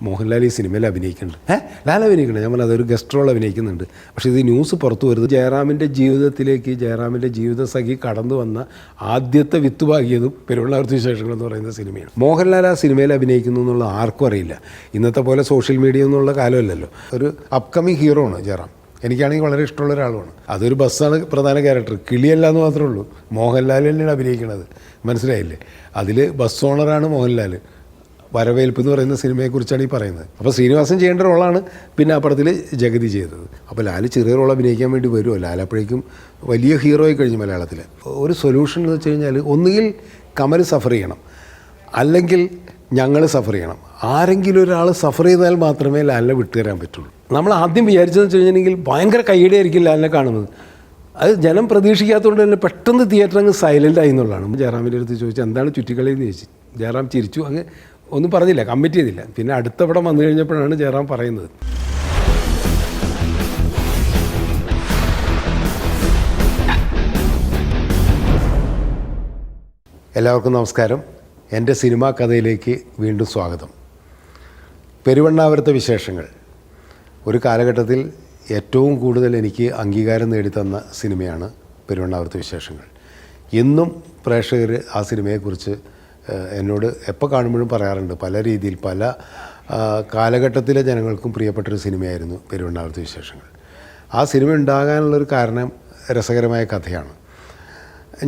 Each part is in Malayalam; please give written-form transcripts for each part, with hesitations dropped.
മോഹൻലാൽ ഈ സിനിമയിൽ അഭിനയിക്കുന്നുണ്ട്. ലാൽ അഭിനയിക്കുന്നുണ്ട്. ഞാൻ പറഞ്ഞത് അതൊരു ഗസ്റ്റ് റോൾ അഭിനയിക്കുന്നുണ്ട്. പക്ഷേ ഇത് ന്യൂസ് പുറത്തു വരുന്നത് ജയറാമിൻ്റെ ജീവിതത്തിലേക്ക് ജയറാമിൻ്റെ ജീവിതസഖി കടന്നു വന്ന ആദ്യത്തെ വിത്തുപാകിയതും പെരുവണ്ണാമൃത വിശേഷങ്ങൾ എന്ന് പറയുന്ന സിനിമയാണ്. മോഹൻലാൽ ആ സിനിമയിൽ അഭിനയിക്കുന്നു എന്നുള്ള ആർക്കും അറിയില്ല. ഇന്നത്തെ പോലെ സോഷ്യൽ മീഡിയ എന്നുള്ള കാലമല്ലല്ലോ. ഒരു അപ്കമിങ് ഹീറോ ആണ് ജയറാം. എനിക്കാണെങ്കിൽ വളരെ ഇഷ്ടമുള്ള ഒരാളുമാണ്. അതൊരു ബസ്സാണ് പ്രധാന ക്യാരക്ടർ. കിളിയല്ല എന്ന് മാത്രമേ ഉള്ളൂ. മോഹൻലാൽ തന്നെയാണ് അഭിനയിക്കുന്നത്. മനസ്സിലായില്ലേ? അതിൽ ബസ് ഓണറാണ് മോഹൻലാൽ. വരവേൽപ്പ് എന്ന് പറയുന്ന സിനിമയെക്കുറിച്ചാണ് ഈ പറയുന്നത്. അപ്പോൾ ശ്രീനിവാസൻ ചെയ്യേണ്ട റോളാണ് പിന്നെ ആ പടത്തിൽ ജഗതി ചെയ്തത്. അപ്പോൾ ലാൽ ചെറിയ റോൾ അഭിനയിക്കാൻ വേണ്ടി വരുമോ? ലാലപ്പോഴേക്കും വലിയ ഹീറോ ആയി കഴിഞ്ഞു മലയാളത്തിൽ. ഒരു സൊല്യൂഷൻ എന്ന് വെച്ച് കഴിഞ്ഞാൽ ഒന്നുകിൽ കമൽ സഫർ ചെയ്യണം, അല്ലെങ്കിൽ ഞങ്ങൾ സഫർ ചെയ്യണം. ആരെങ്കിലും ഒരാൾ സഫർ ചെയ്താൽ മാത്രമേ ലാലിനെ വിട്ടുതരാൻ പറ്റുള്ളൂ. നമ്മൾ ആദ്യം വിചാരിച്ചതെന്ന് വെച്ച് കഴിഞ്ഞിട്ടുണ്ടെങ്കിൽ ഭയങ്കര കൈയ്യടി ആയിരിക്കും ലാലിനെ കാണുന്നത്. അത് ജനം പ്രതീക്ഷിക്കാത്തതുകൊണ്ട് തന്നെ പെട്ടെന്ന് തിയേറ്റർ അങ്ങ് സൈലൻ്റ് ആയി എന്നുള്ളതാണ്. ജയറാമിൻ്റെ അടുത്ത് ചോദിച്ചു എന്താണ് ചുറ്റിക്കളി എന്ന് ചോദിച്ചു. ജയറാം ചിരിച്ചു. അങ്ങ് ഒന്നും പറഞ്ഞില്ല, കമ്മിറ്റ് ചെയ്തില്ല. പിന്നെ അടുത്ത പടം വന്നു കഴിഞ്ഞപ്പോഴാണ് ജയറാം പറയുന്നത്. എല്ലാവർക്കും നമസ്കാരം. എൻ്റെ സിനിമാ കഥയിലേക്ക് വീണ്ടും സ്വാഗതം. പെരുവണ്ണാമൃത വിശേഷങ്ങൾ ഒരു കാലഘട്ടത്തിൽ ഏറ്റവും കൂടുതൽ എനിക്ക് അംഗീകാരം നേടിത്തന്ന സിനിമയാണ് പെരുവണ്ണാമൃത വിശേഷങ്ങൾ. എന്നും പ്രേക്ഷകർ ആ സിനിമയെക്കുറിച്ച് എന്നോട് എപ്പോൾ കാണുമ്പോഴും പറയാറുണ്ട്. പല രീതിയിൽ പല കാലഘട്ടത്തിലെ ജനങ്ങൾക്കും പ്രിയപ്പെട്ടൊരു സിനിമയായിരുന്നു പെരുവണ്ണാമൃത വിശേഷങ്ങൾ. ആ സിനിമ ഉണ്ടാകാനുള്ളൊരു കാരണം രസകരമായ കഥയാണ്.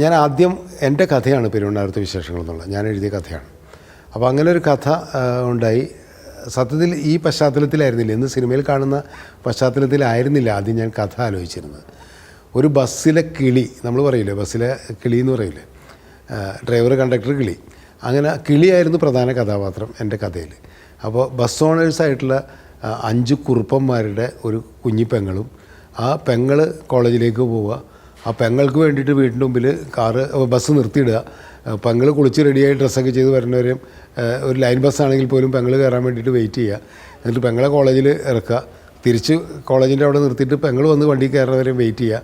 ഞാൻ ആദ്യം എൻ്റെ കഥയാണ് പെരുവണ്ണാമൃത വിശേഷങ്ങൾ എന്നുള്ളത്, ഞാൻ എഴുതിയ കഥയാണ്. അപ്പോൾ അങ്ങനെ ഒരു കഥ ഉണ്ടായി. സത്യത്തിൽ ഈ പശ്ചാത്തലത്തിലായിരുന്നില്ല, ഇന്ന് സിനിമയിൽ കാണുന്ന പശ്ചാത്തലത്തിലായിരുന്നില്ല ആദ്യം ഞാൻ കഥ ആലോചിച്ചിരുന്നത്. ഒരു ബസ്സിലെ കിളി, നമ്മൾ പറയില്ലേ ബസ്സിലെ കിളി എന്ന് പറയില്ലേ, ഡ്രൈവർ കണ്ടക്ടർ കിളി, അങ്ങനെ കിളിയായിരുന്നു പ്രധാന കഥാപാത്രം എൻ്റെ കഥയിൽ. അപ്പോൾ ബസ് ഓണേഴ്സായിട്ടുള്ള 5 കുറുപ്പന്മാരുടെ ഒരു കുഞ്ഞി പെങ്ങളും, ആ പെങ്ങൾ കോളേജിലേക്ക് പോവുക, ആ പെങ്ങൾക്ക് വേണ്ടിയിട്ട് വീടിൻ്റെ മുമ്പിൽ ബസ് നിർത്തിയിടുക, പെങ്ങൾ കുളിച്ച് റെഡിയായി ഡ്രസ്സൊക്കെ ചെയ്ത് വരുന്നവരെയും, ഒരു ലൈൻ ബസ്സാണെങ്കിൽ പോലും പെങ്ങൾ കയറാൻ വേണ്ടിയിട്ട് വെയിറ്റ് ചെയ്യുക, എന്നിട്ട് പെങ്ങളെ കോളേജിൽ ഇറക്കുക, തിരിച്ച് കോളേജിൻ്റെ അവിടെ നിർത്തിയിട്ട് പെങ്ങൾ വന്ന് വണ്ടി കയറുന്നവരെയും വെയിറ്റ് ചെയ്യുക.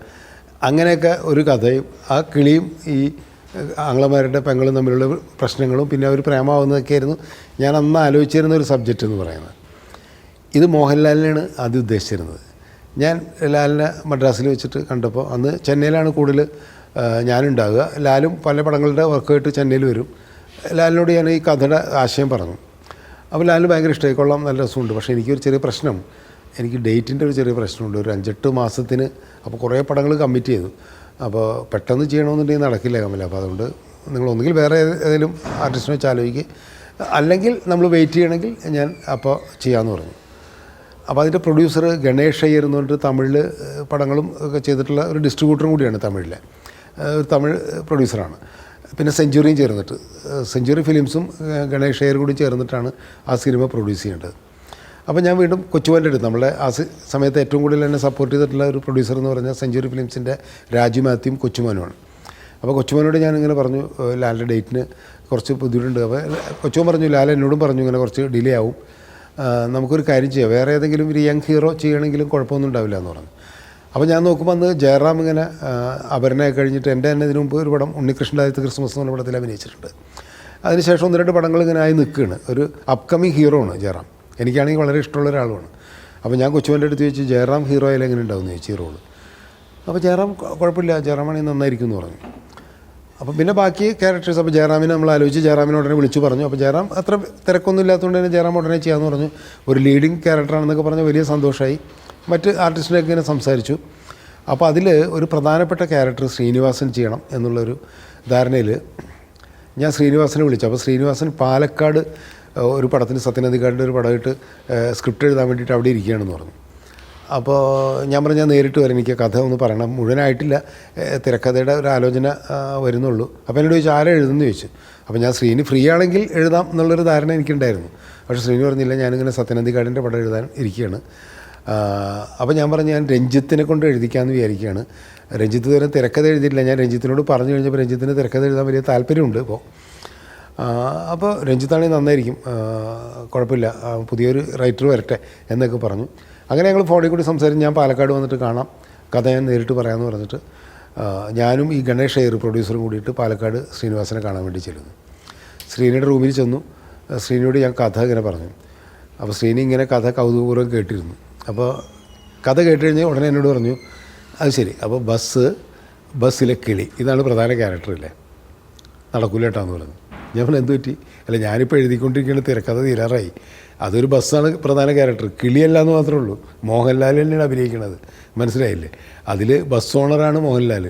അങ്ങനെയൊക്കെ ഒരു കഥയും ആ കിളിയും ഈ ആങ്ങളമാരുടെ പെങ്ങളും തമ്മിലുള്ള പ്രശ്നങ്ങളും പിന്നെ അവർ പ്രേമാവുന്നതൊക്കെയായിരുന്നു ഞാൻ അന്ന് ആലോചിച്ചിരുന്ന ഒരു സബ്ജക്റ്റ് എന്ന് പറയുന്നത്. ഇത് മോഹൻലാലിനാണ് ആദ്യം ഉദ്ദേശിച്ചിരുന്നത്. ഞാൻ ലാലിനെ മദ്രാസിൽ വെച്ചിട്ട് കണ്ടപ്പോൾ, അന്ന് ചെന്നൈയിലാണ് കൂടുതൽ ഞാനുണ്ടാവുക. ലാലും പല പടങ്ങളുടെ വർക്കുമായിട്ട് ചെന്നൈയിൽ വരും. ലാലിനോട് ഞാൻ ഈ കഥയുടെ ആശയം പറഞ്ഞു. അപ്പോൾ ലാലിന് ഭയങ്കര ഇഷ്ടമായി, കൊള്ളാം, നല്ല രസമുണ്ട്. പക്ഷേ എനിക്കൊരു ചെറിയ പ്രശ്നം, എനിക്ക് ഡേറ്റിൻ്റെ ഒരു ചെറിയ പ്രശ്നമുണ്ട്. ഒരു 5-8 മാസത്തിന്. അപ്പോൾ കുറേ പടങ്ങൾ കമ്മിറ്റ് ചെയ്തു. അപ്പോൾ പെട്ടെന്ന് ചെയ്യണമെന്നുണ്ടെങ്കിൽ നടക്കില്ല കമല. അപ്പോൾ അതുകൊണ്ട് നിങ്ങൾ ഒന്നുകിൽ വേറെ ഏതെങ്കിലും ആർട്ടിസ്റ്റിനെ വെച്ച് ആലോചിക്കുക, അല്ലെങ്കിൽ നമ്മൾ വെയിറ്റ് ചെയ്യണമെങ്കിൽ ഞാൻ അപ്പോൾ ചെയ്യാമെന്ന് പറഞ്ഞു. അപ്പോൾ അതിൻ്റെ പ്രൊഡ്യൂസർ ഗണേഷ് അയ്യർ എന്ന് പറഞ്ഞിട്ട് തമിഴിൽ പടങ്ങളും ഒക്കെ ചെയ്തിട്ടുള്ള ഒരു ഡിസ്ട്രിബ്യൂട്ടറും കൂടിയാണ് തമിഴിലെ, ഒരു തമിഴ് പ്രൊഡ്യൂസറാണ്. പിന്നെ സെഞ്ചുറിയും ചേർന്നിട്ട്, സെഞ്ചുറി ഫിലിംസും ഗണേഷ് അയ്യർ കൂടി ചേർന്നിട്ടാണ് ആ സിനിമ പ്രൊഡ്യൂസ് ചെയ്യേണ്ടത്. അപ്പോൾ ഞാൻ വീണ്ടും കൊച്ചുമോൻ്റെ അടുത്ത്, നമ്മളെ ആ സമയത്ത് ഏറ്റവും കൂടുതൽ എന്നെ സപ്പോർട്ട് ചെയ്തിട്ടുള്ള ഒരു പ്രൊഡ്യൂസർ എന്ന് പറഞ്ഞാൽ സെഞ്ചുറി ഫിലിംസിൻ്റെ രാജു മാത്യുവും കൊച്ചുമോനുമാണ്. അപ്പോൾ കൊച്ചുമോനോട് ഞാനിങ്ങനെ പറഞ്ഞു, ലാലിൻ്റെ ഡേറ്റിന് കുറച്ച് ബുദ്ധിമുട്ടുണ്ട്. അപ്പോൾ കൊച്ചുമോൻ പറഞ്ഞു, ലാൽ എന്നോടും പറഞ്ഞു ഇങ്ങനെ കുറച്ച് ഡിലേ ആവും, നമുക്കൊരു കാര്യം ചെയ്യാം, വേറെ ഏതെങ്കിലും ഒരു യങ് ഹീറോ ചെയ്യണമെങ്കിലും കുഴപ്പമൊന്നും ഉണ്ടാവില്ല എന്ന് പറഞ്ഞു. അപ്പോൾ ഞാൻ നോക്കുമ്പോൾ അന്ന് ജയറാം ഇങ്ങനെ അപർണയൊക്കെ കഴിഞ്ഞിട്ട് എൻ്റെ തന്നെ ഇതിനു മുമ്പ് ഒരു പടം ഉണ്ണികൃഷ്ണൻ്റെ ക്രിസ്മസ് എന്നുള്ള പടത്തിൽ അഭിനയിച്ചിട്ടുണ്ട്. അതിനുശേഷം 1-2 പടങ്ങൾ ഇങ്ങനെ ആയി നിൽക്കുകയാണ്. ഒരു അപ്കമിങ് ഹീറോ ആണ് ജയറാം. എനിക്കാണെങ്കിൽ വളരെ ഇഷ്ടമുള്ള ഒരാളുമാണ്. അപ്പോൾ ഞാൻ കൊച്ചുമോൻ്റെ അടുത്ത് ചോദിച്ചു, ജയറാം ഹീറോ ആയാലും എങ്ങനെ ഉണ്ടാവുമെന്ന് ചോദിച്ചു ഈ റോള്. അപ്പോൾ ജയറാം കുഴപ്പമില്ല, ജയറാമാണെങ്കിൽ നന്നായിരിക്കും എന്ന് പറഞ്ഞു. അപ്പോൾ പിന്നെ ബാക്കി ക്യാരക്ടേഴ്സ്, അപ്പോൾ ജയറാമിനെ നമ്മൾ ആലോചിച്ച് ജയറാമിനെ ഉടനെ വിളിച്ചു പറഞ്ഞു. അപ്പോൾ ജയറാം അത്ര തിരക്കൊന്നും ഇല്ലാത്തതുകൊണ്ട് തന്നെ ജയറാം ഉടനെ ചെയ്യാമെന്ന് പറഞ്ഞു. ഒരു ലീഡിങ് ക്യാരക്ടറാണെന്നൊക്കെ പറഞ്ഞ് വലിയ സന്തോഷമായി. മറ്റ് ആർട്ടിസ്റ്റിനൊക്കെ ഇങ്ങനെ സംസാരിച്ചു. അപ്പോൾ അതിൽ ഒരു പ്രധാനപ്പെട്ട ക്യാരക്ടർ ശ്രീനിവാസൻ ചെയ്യണം എന്നുള്ളൊരു ധാരണയിൽ ഞാൻ ശ്രീനിവാസനെ വിളിച്ചു. അപ്പോൾ ശ്രീനിവാസൻ പാലക്കാട് ഒരു പടത്തിന്, സത്യനന്ദിക്കാടിൻ്റെ ഒരു പടമായിട്ട് സ്ക്രിപ്റ്റ് എഴുതാൻ വേണ്ടിയിട്ട് അവിടെ ഇരിക്കുകയാണെന്ന് പറഞ്ഞു. അപ്പോൾ ഞാൻ പറഞ്ഞു, ഞാൻ നേരിട്ട് വരാം, എനിക്ക് കഥ ഒന്ന് പറയണം, മുഴുവനായിട്ടില്ല, തിരക്കഥയുടെ ഒരു ആലോചന വരുന്നുള്ളൂ. അപ്പോൾ എന്നോട് ചോദിച്ചു ആരെ എഴുതുമെന്ന് ചോദിച്ചു. അപ്പോൾ ഞാൻ ശ്രീനി ഫ്രീ ആണെങ്കിൽ എഴുതാം എന്നുള്ളൊരു ധാരണ എനിക്കുണ്ടായിരുന്നു. പക്ഷേ ശ്രീനി പറഞ്ഞില്ല, ഞാനിങ്ങനെ സത്യനന്ദിക്കാടിൻ്റെ പടം എഴുതാൻ ഇരിക്കുകയാണ്. അപ്പോൾ ഞാൻ പറഞ്ഞു, ഞാൻ രഞ്ജിത്തിനെ കൊണ്ട് എഴുതിക്കാമെന്ന് വിചാരിക്കുകയാണ്. രഞ്ജിത്ത് ഇതുവരെ തിരക്കഥ എഴുതിയിട്ടില്ല. ഞാൻ രഞ്ജിത്തിനോട് പറഞ്ഞു കഴിഞ്ഞപ്പോൾ രഞ്ജിത്തിന് തിരക്കഥ എഴുതാൻ വലിയ താല്പര്യമുണ്ട്. അപ്പോൾ രഞ്ജിത്താണെങ്കിൽ നന്നായിരിക്കും, കുഴപ്പമില്ല, പുതിയൊരു റൈറ്റർ വരട്ടെ എന്നൊക്കെ പറഞ്ഞു. അങ്ങനെ ഞങ്ങൾ ഫോണിൽ കൂടി സംസാരിച്ച് ഞാൻ പാലക്കാട് വന്നിട്ട് കാണാം, കഥ ഞാൻ നേരിട്ട് പറയാമെന്ന് പറഞ്ഞിട്ട് ഞാനും ഈ ഗണേഷ് അയ്യർ പ്രൊഡ്യൂസറും കൂടിയിട്ട് പാലക്കാട് ശ്രീനിവാസനെ കാണാൻ വേണ്ടി ചെല്ലുന്നു. ശ്രീനിയുടെ റൂമിൽ ചെന്നു. ശ്രീനിയോട് ഞാൻ കഥ ഇങ്ങനെ പറഞ്ഞു. അപ്പോൾ ശ്രീനി ഇങ്ങനെ കഥ കൗതുകപൂർവ്വം കേട്ടിരുന്നു. അപ്പോൾ കഥ കേട്ട് കഴിഞ്ഞ് ഉടനെ എന്നോട് പറഞ്ഞു, അത് ശരി, അപ്പോൾ ബസ്സിലെ കിളി ഇതാണ് പ്രധാന ക്യാരക്ടറല്ലേ, നടക്കൂല കേട്ടാന്ന് പറഞ്ഞു. ഞാൻ പറഞ്ഞു എന്ത് പറ്റി? അല്ല ഞാനിപ്പോൾ എഴുതിക്കൊണ്ടിരിക്കുന്ന തിരക്കഥ തീരാറായി, അതൊരു ബസ്സാണ് പ്രധാന ക്യാരക്ടർ, കിളിയല്ല എന്ന് മാത്രമേ ഉള്ളൂ. മോഹൻലാൽ തന്നെയാണ് അഭിനയിക്കുന്നത്, മനസ്സിലായില്ലേ? അതിൽ ബസ് ഓണറാണ് മോഹൻലാൽ.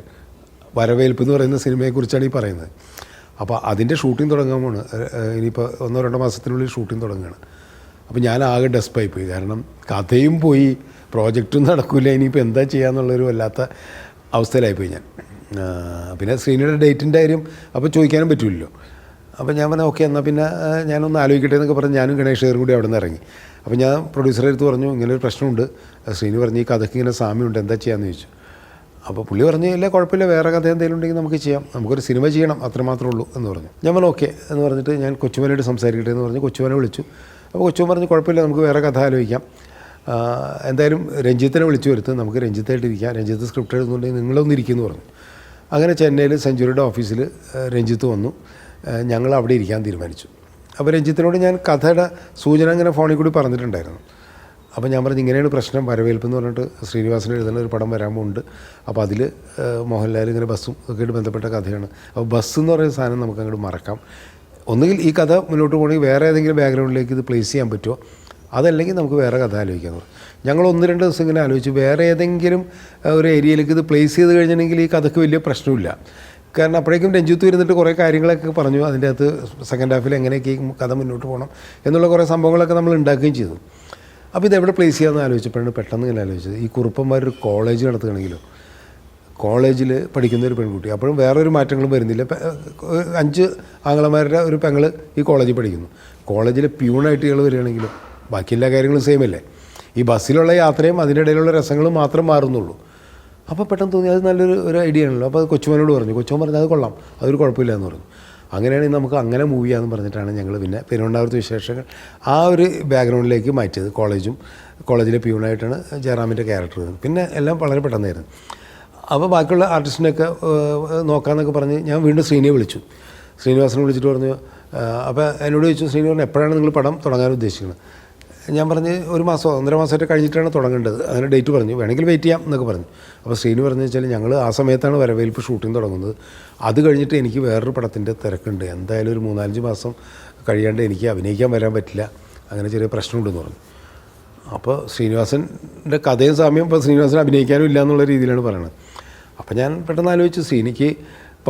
വരവേൽപ്പ് എന്ന് പറയുന്ന സിനിമയെക്കുറിച്ചാണ് ഈ പറയുന്നത്. അപ്പോൾ അതിൻ്റെ ഷൂട്ടിംഗ് തുടങ്ങാൻ പോണ്, ഇനിയിപ്പോൾ 1-2 മാസത്തിനുള്ളിൽ ഷൂട്ടിംഗ് തുടങ്ങുകയാണ്. അപ്പോൾ ഞാൻ ആകെ ഡെസ്പായി പോയി, കാരണം കഥയും പോയി, പ്രോജക്റ്റും നടക്കില്ല, ഇനിയിപ്പോൾ എന്താ ചെയ്യാന്നുള്ളൊരു വല്ലാത്ത അവസ്ഥയിലായിപ്പോയി ഞാൻ. പിന്നെ ശ്രീനിയുടെ ഡേറ്റിൻ്റെ കാര്യം അപ്പോൾ ചോദിക്കാനും പറ്റില്ലല്ലോ. അപ്പോൾ ഞാൻ പറഞ്ഞു ഓക്കെ എന്നാൽ പിന്നെ ഞാനൊന്ന് ആലോചിക്കട്ടെ എന്നൊക്കെ പറഞ്ഞ് ഞാനും ഗണേഷേറും കൂടി അവിടെ നിന്ന് ഇറങ്ങി. അപ്പോൾ ഞാൻ പ്രൊഡ്യൂസറെ അടുത്ത് പറഞ്ഞു ഇങ്ങനൊരു പ്രശ്നമുണ്ട്, ശ്രീനി പറഞ്ഞു ഈ കഥയ്ക്ക് ഇങ്ങനെ സാമ്യമുണ്ട്, എന്താ ചെയ്യാമെന്ന് ചോദിച്ചു. അപ്പോൾ പുള്ളി പറഞ്ഞു ഇല്ല കുഴപ്പമില്ല, വേറെ കഥ എന്തെങ്കിലും ഉണ്ടെങ്കിൽ നമുക്ക് ചെയ്യാം, നമുക്കൊരു സിനിമ ചെയ്യണം, അത്രമാത്രമേ ഉള്ളൂ എന്ന് പറഞ്ഞു. ഞാൻ പറഞ്ഞു ഓക്കെ എന്ന് പറഞ്ഞിട്ട് ഞാൻ കൊച്ചുമോനായിട്ട് സംസാരിക്കട്ടെ എന്ന് പറഞ്ഞ് കൊച്ചുമോനെ വിളിച്ചു. അപ്പോൾ കൊച്ചുമോൻ പറഞ്ഞു കുഴപ്പമില്ല, നമുക്ക് വേറെ കഥ ആലോചിക്കാം, എന്തായാലും രഞ്ജിത്തിനെ വിളിച്ചു വരുത്ത്, നമുക്ക് രഞ്ജിത്തായിട്ടിരിക്കാം, രഞ്ജിത്ത് സ്ക്രിപ്റ്റ് എഴുതുന്നുണ്ടെങ്കിൽ നിങ്ങളൊന്ന് ഇരിക്കുമെന്ന് പറഞ്ഞു. അങ്ങനെ ചെന്നൈയിൽ സെഞ്ചുറിയുടെ ഓഫീസിൽ രഞ്ജിത്ത് വന്നു, ഞങ്ങൾ അവിടെ ഇരിക്കാൻ തീരുമാനിച്ചു. അപ്പോൾ രഞ്ജിത്തിനോട് ഞാൻ കഥയുടെ സൂചന ഇങ്ങനെ ഫോണിൽ കൂടി പറഞ്ഞിട്ടുണ്ടായിരുന്നു. അപ്പോൾ ഞാൻ പറഞ്ഞു ഇങ്ങനെയാണ് പ്രശ്നം, വരവേൽപ്പ് എന്ന് പറഞ്ഞിട്ട് ശ്രീനിവാസൻ എഴുതുന്ന ഒരു പടം വരാൻ പോകുന്നുണ്ട്, അപ്പോൾ അതിൽ മോഹൻലാൽ ഇങ്ങനെ ബസ്സും ഒക്കെയായിട്ട് ബന്ധപ്പെട്ട കഥയാണ്. അപ്പോൾ ബസ് എന്ന് പറയുന്ന സാധനം നമുക്ക് അങ്ങോട്ട് മറക്കാം, ഒന്നുകിൽ ഈ കഥ മുന്നോട്ട് പോകണമെങ്കിൽ വേറെ ഏതെങ്കിലും ബാക്ക്ഗ്രൗണ്ടിലേക്ക് ഇത് പ്ലേസ് ചെയ്യാൻ പറ്റുമോ, അതല്ലെങ്കിൽ നമുക്ക് വേറെ കഥ ആലോചിക്കാമെന്ന് പറഞ്ഞു. ഞങ്ങൾ 1-2 ദിവസം ഇങ്ങനെ ആലോചിച്ചു, വേറെ ഏതെങ്കിലും ഒരു ഏരിയയിലേക്ക് ഇത് പ്ലേസ് ചെയ്ത് കഴിഞ്ഞിട്ടുണ്ടെങ്കിൽ ഈ കഥയ്ക്ക് വലിയ പ്രശ്നമില്ല. കാരണം അപ്പോഴേക്കും രഞ്ജിത്ത് വരുന്നിട്ട് കുറേ കാര്യങ്ങളൊക്കെ പറഞ്ഞു, അതിൻ്റെ അകത്ത് സെക്കൻഡ് ഹാഫിൽ എങ്ങനെയൊക്കെ കഥ മുന്നോട്ട് പോകണം എന്നുള്ള കുറേ സംഭവങ്ങളൊക്കെ നമ്മൾ ഉണ്ടാക്കുകയും ചെയ്തു. അപ്പോൾ ഇതെവിടെ പ്ലേസ് ചെയ്യാമെന്ന് ആലോചിച്ചപ്പോഴാണ് പെട്ടെന്ന് ഇങ്ങനെ ആലോചിച്ചത്, ഈ കുറുപ്പന്മാരൊരു കോളേജ് നടത്തുകയാണെങ്കിലോ, കോളേജിൽ പഠിക്കുന്ന ഒരു പെൺകുട്ടി, അപ്പോഴും വേറൊരു മാറ്റങ്ങളും വരുന്നില്ല, 5 ആങ്ങളമാരുടെ ഒരു പെങ്ങൾ ഈ കോളേജിൽ പഠിക്കുന്നു, കോളേജിൽ പ്യൂണായിട്ട് ഇയാൾ വരികയാണെങ്കിലും ബാക്കി എല്ലാ കാര്യങ്ങളും സെയിം അല്ലേ, ഈ ബസ്സിലുള്ള യാത്രയും അതിൻ്റെ ഇടയിലുള്ള രസങ്ങളും മാത്രം മാറുന്നുള്ളൂ. അപ്പോൾ പെട്ടെന്ന് തോന്നി അത് നല്ലൊരു ഐഡിയ ആണല്ലോ. അപ്പോൾ അത് കൊച്ചുമോനോട് പറഞ്ഞു, കൊച്ചുമോൻ പറഞ്ഞു അത് കൊള്ളാം, അതൊരു കുഴപ്പമില്ല എന്ന് പറഞ്ഞു. അങ്ങനെയാണെങ്കിൽ നമുക്ക് അങ്ങനെ മൂവ് ചെയ്യാമെന്ന് പറഞ്ഞിട്ടാണ് ഞങ്ങൾ പിന്നെ പെരുവണ്ണാമൂരത്തെ വിശേഷങ്ങൾ ആ ഒരു ബാക്ക്ഗ്രൗണ്ടിലേക്ക് മാറ്റിയത്. കോളേജിലെ പ്യൂണായിട്ടാണ് ജയറാമിൻ്റെ ക്യാരക്ടർ. പിന്നെ എല്ലാം വളരെ പെട്ടെന്നായിരുന്നു. അപ്പോൾ ബാക്കിയുള്ള ആർട്ടിസ്റ്റിനൊക്കെ നോക്കാമെന്നൊക്കെ പറഞ്ഞ് ഞാൻ വീണ്ടും ശ്രീനിയെ വിളിച്ചു. ശ്രീനിവാസനെ വിളിച്ചിട്ട് പറഞ്ഞു, അപ്പോൾ എന്നോട് ചോദിച്ചു, ശ്രീനി പറഞ്ഞു എപ്പോഴാണ് നിങ്ങൾ പടം തുടങ്ങാൻ ഉദ്ദേശിക്കുന്നത്? ഞാൻ പറഞ്ഞ് 1 മാസമോ 1.5 മാസമായിട്ട് കഴിഞ്ഞിട്ടാണ് തുടങ്ങേണ്ടത്, അങ്ങനെ ഡേറ്റ് പറഞ്ഞു, വേണമെങ്കിൽ വെയിറ്റ് ചെയ്യാം എന്നൊക്കെ പറഞ്ഞു. അപ്പോൾ ശ്രീനി പറഞ്ഞു വെച്ചാൽ ഞങ്ങൾ ആ സമയത്താണ് വരവേൽപ്പ് ഷൂട്ടിംഗ് തുടങ്ങുന്നത്, അത് കഴിഞ്ഞിട്ട് എനിക്ക് വേറൊരു പടത്തിൻ്റെ തിരക്കുണ്ട്, എന്തായാലും ഒരു 3-4 മാസം കഴിയാണ്ട് എനിക്ക് അഭിനയിക്കാൻ വരാൻ പറ്റില്ല, അങ്ങനെ ചെറിയ പ്രശ്നമുണ്ടെന്ന് പറഞ്ഞു. അപ്പോൾ ശ്രീനിവാസൻ്റെ കഥയും സമയം ഇപ്പോൾ ശ്രീനിവാസൻ അഭിനയിക്കാനും ഇല്ല എന്നുള്ള രീതിയിലാണ് പറയുന്നത്. അപ്പോൾ ഞാൻ പെട്ടെന്ന് ആലോചിച്ചു, ശ്രീനിക്ക്